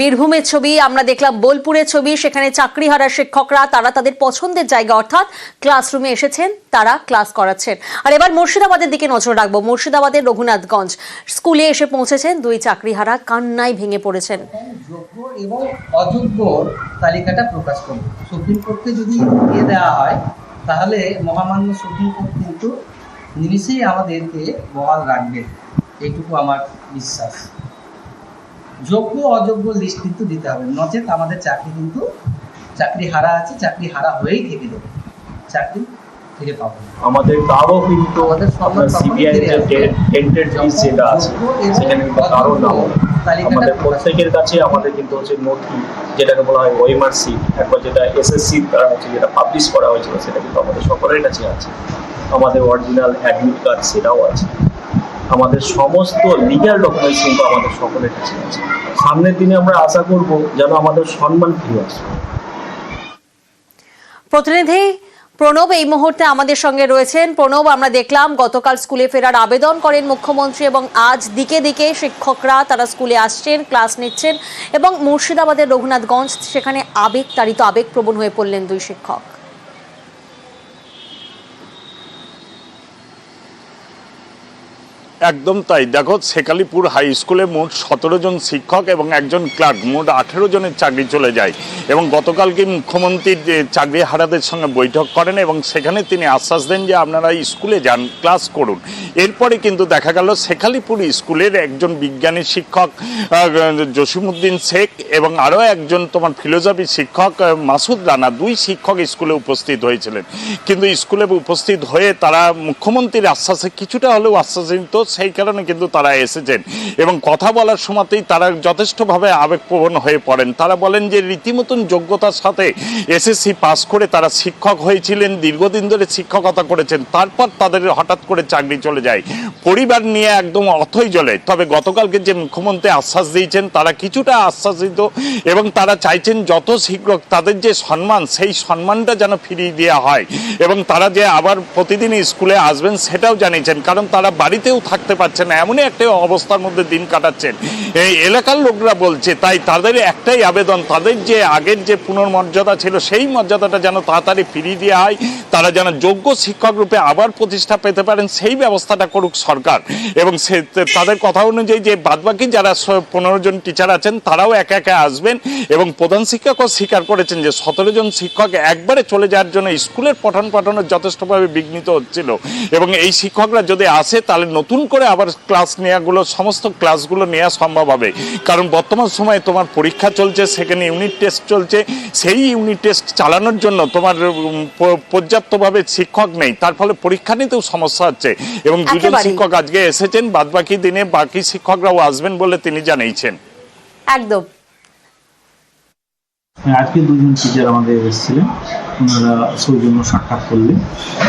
বীরভূমের ছবি আমরা দেখলাম, বোলপুরের ছবি। সেখানে চাকরিহারা শিক্ষকরা তারা তাদের পছন্দের জায়গা অর্থাৎ ক্লাসরুমে এসেছেন, তারা ক্লাস করাচ্ছেন। আর এবার মুর্শিদাবাদের দিকে নজর রাখবো। মুর্শিদাবাদের রঘুনাথগঞ্জ স্কুলে এসে পৌঁছেছেন দুই চাকরিহারা, কান্নায় ভেঙে পড়েছেন। যোগ্য এবং অযোগ্য তালিকাটা প্রকাশ করবে। সুপ্রিম কোর্টকে যদি দিয়ে দেওয়া হয় তাহলে মহামান্য সুপ্রিম কোর্ট কিন্তু নিমিষেই আমাদেরকে বহাল রাখবে, এইটুকু আমার বিশ্বাস। যোগ্য অযোগ্য লিস্ট কিন্তু দিতে হবে, নচেত আমাদের চাকরি কিন্তু চাকরি হারা আছে, চাকরি হারা হয়েই থেকে যাবে, চাকরি ফিরে পাবো। আমাদের তারও কিন্তু সিবিআই যে টেন্টেড লিস্ট যেটা আছে সেখানে কিন্তু কারো নাম আমাদের প্রত্যেকের কাছে আমাদের কিন্তু হচ্ছে নথি, যেটাকে বলা হয় ওএমআর সিট, একবার যেটা এসএসসি দ্বারা হচ্ছে যেটা পাবলিশ করা হয়েছিল সেটা কিন্তু আমাদের সকলের কাছে আছে। আমাদের অরিজিনাল অ্যাডমিট কার্ড সেটাও আছে, আমাদের সমস্ত লিগ্যাল ডকুমেন্টস কিন্তু আমাদের সকলের কাছে আছে। সামনের দিনে আমরা আশা করব যেন আমাদের সম্মান ফিরে আসে। প্রতিনিধি প্রণব এই মুহূর্তে আমাদের সঙ্গে রয়েছেন। প্রণব, আমরা দেখলাম গতকাল স্কুলে ফেরার আবেদন করেন মুখ্যমন্ত্রী এবং আজ দিকে দিকে শিক্ষকরা তারা স্কুলে আসছেন, ক্লাস নিচ্ছেন এবং মুর্শিদাবাদের রঘুনাথগঞ্জ সেখানে আবেগতাড়িত, আবেগপ্রবণ হয়ে পড়লেন দুই শিক্ষক। একদম তাই। দেখো, শেখালিপুর হাই স্কুলে মোট 17 জন শিক্ষক এবং একজন ক্লার্ক, মোট 18 জনের চাকরি চলে যায় এবং গতকালকে মুখ্যমন্ত্রী চাকরি হারাদের সঙ্গে বৈঠক করেন এবং সেখানে তিনি আশ্বাস দেন যে আপনারা স্কুলে যান, ক্লাস করুন। এরপরে কিন্তু দেখা গেল শেখালিপুর স্কুলের একজন বিজ্ঞানী শিক্ষক জসিমউদ্দিন শেখ এবং আরও একজন তোমার ফিলোসফি শিক্ষক মাসুদ রানা, দুই শিক্ষক স্কুলে উপস্থিত হয়েছিলেন। কিন্তু স্কুলে উপস্থিত হয়ে তারা মুখ্যমন্ত্রীর আশ্বাসে কিছুটা হলেও আশ্বাসিত, সেই কারণে কিন্তু তারা এসেছেন এবং কথা বলার সময়তেই তারা যথেষ্টভাবে আবেগপ্রবণ হয়ে পড়েন। তারা বলেন যে রীতিমতন যোগ্যতার সাথে এসএসসি পাস করে তারা শিক্ষক হয়েছিলেন, দীর্ঘদিন ধরে শিক্ষকতা করেছেন, তারপর তাদের হঠাৎ করে চাকরি চলে যায়, পরিবার নিয়ে একদম অথৈ জলে। তবে গতকালকে যে মুখ্যমন্ত্রী আশ্বাস দিয়েছেন তারা কিছুটা আশ্বাসিত এবং তারা চাইছেন যত শীঘ্র তাদের যে সম্মান, সেই সম্মানটা যেন ফিরিয়ে দেওয়া হয় এবং তারা যে আবার প্রতিদিন স্কুলে আসবেন সেটাও জানিয়েছেন, কারণ তারা বাড়িতেও থাকতে পারছে না, এমনই একটা অবস্থার মধ্যে দিন কাটাচ্ছেন এই এলাকার লোকরা বলছে। তাই তাদের একটাই আবেদন, তাদের যে আগের যে পুনর্মর্যাদা ছিল সেই মর্যাদাটা যেন তাড়াতাড়ি ফিরিয়ে দেওয়া হয়, তারা যেন যোগ্য শিক্ষক রূপে আবার প্রতিষ্ঠা পেতে পারেন সেই ব্যবস্থাটা করুক সরকার। এবং সে তাদের কথা অনুযায়ী যে বাদবাকি যারা 15 জন টিচার আছেন তারাও একে একে আসবেন এবং প্রধান শিক্ষকও স্বীকার করেছেন যে 17 জন শিক্ষক একবারে চলে যাওয়ার জন্য স্কুলের পঠন পাঠনে যথেষ্টভাবে বিঘ্নিত হচ্ছিল এবং এই শিক্ষকরা যদি আসে তাহলে নতুন করে আবার ক্লাস নেওয়াগুলো, সমস্ত ক্লাসগুলো নেওয়া সম্ভব হবে। কারণ বর্তমান সময়ে তোমার পরীক্ষা চলছে, সেখানে ইউনিট টেস্ট চলছে, সেই ইউনিট টেস্ট চালানোর জন্য তোমার পর্যাপ্তভাবে শিক্ষক নেই, তার ফলে পরীক্ষা নিতেও সমস্যা হচ্ছে এবং দুজন শিক্ষক আজকে এসেছেন, বাদবাকি দিনে বাকি শিক্ষকরাও আসবেন বলে তিনি জানিয়েছেন। একদম আজকে দুজন টিচার আমাদের এসেছিলেন, ওনারা সৌজন্য সাক্ষাৎ করলেন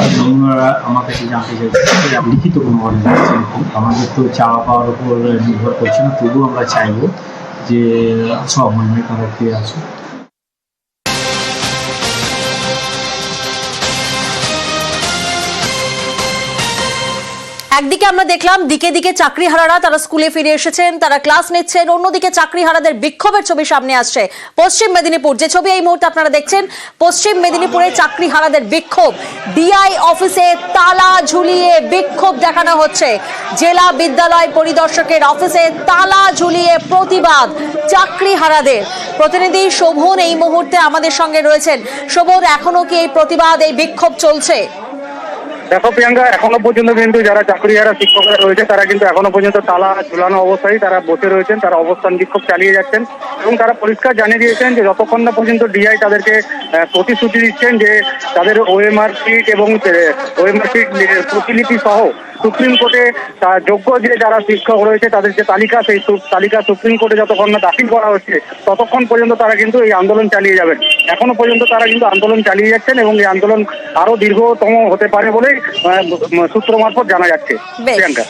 এবং ওনারা আমার কাছে জানতে চাইছেন লিখিত কোনো অর্ডার দিচ্ছেন। আমাদের তো চাওয়া পাওয়ার উপর নির্ভর করছে না, তবুও আমরা চাইব যে সব মর্মে তারা ফিরে আসুক। একদিকে আমরা দেখলাম দিকে দিকে চাকরিহারারা তারা স্কুলে ফিরে এসেছেন, তারা ক্লাস নিচ্ছেন, অন্যদিকে চাকরিহারাদের বিক্ষোভের ছবি সামনে আসছে। পশ্চিম মেদিনীপুর যে ছবি এই মুহূর্তে আপনারা দেখছেন, পশ্চিম মেদিনীপুরে চাকরিহারাদের বিক্ষোভ, ডিআই অফিসে তালা ঝুলিয়ে বিক্ষোভ দেখানো হচ্ছে। জেলা বিদ্যালয় পরিদর্শকের অফিসে তালা ঝুলিয়ে প্রতিবাদ চাকরিহারাদের। প্রতিনিধি শোভন এই মুহূর্তে আমাদের সঙ্গে রয়েছেন। শোভন, এখনো কি এই প্রতিবাদ, এই বিক্ষোভ চলছে? দেখো প্রিয়াঙ্কা, এখনো পর্যন্ত কিন্তু যারা চাকরিহারা শিক্ষকরা রয়েছে তারা কিন্তু এখনো পর্যন্ত তালা ঝুলানো অবস্থায় তারা বসে রয়েছেন, তারা অবস্থান বিক্ষোভ চালিয়ে যাচ্ছেন এবং তারা পরিষ্কার জানিয়ে দিয়েছেন যে যতক্ষণ না পর্যন্ত ডিআই তাদেরকে প্রতিশ্রুতি দিচ্ছেন যে তাদের ওএমআর শিট এবং ওএমআর শিট প্রতিলিপি সহ সুপ্রিম কোর্টে যোগ্য যে যারা শিক্ষক রয়েছে তাদের যে তালিকা, সেই তালিকা সুপ্রিম কোর্টে যতক্ষণ না দাখিল করা হচ্ছে ততক্ষণ পর্যন্ত তারা কিন্তু এই আন্দোলন চালিয়ে যাবেন। এখনো পর্যন্ত তারা কিন্তু আন্দোলন চালিয়ে যাচ্ছেন এবং এই আন্দোলন আরো দীর্ঘতম হতে পারে বলে সূত্র মারফত জানা যাচ্ছে। প্রিয়াঙ্কা।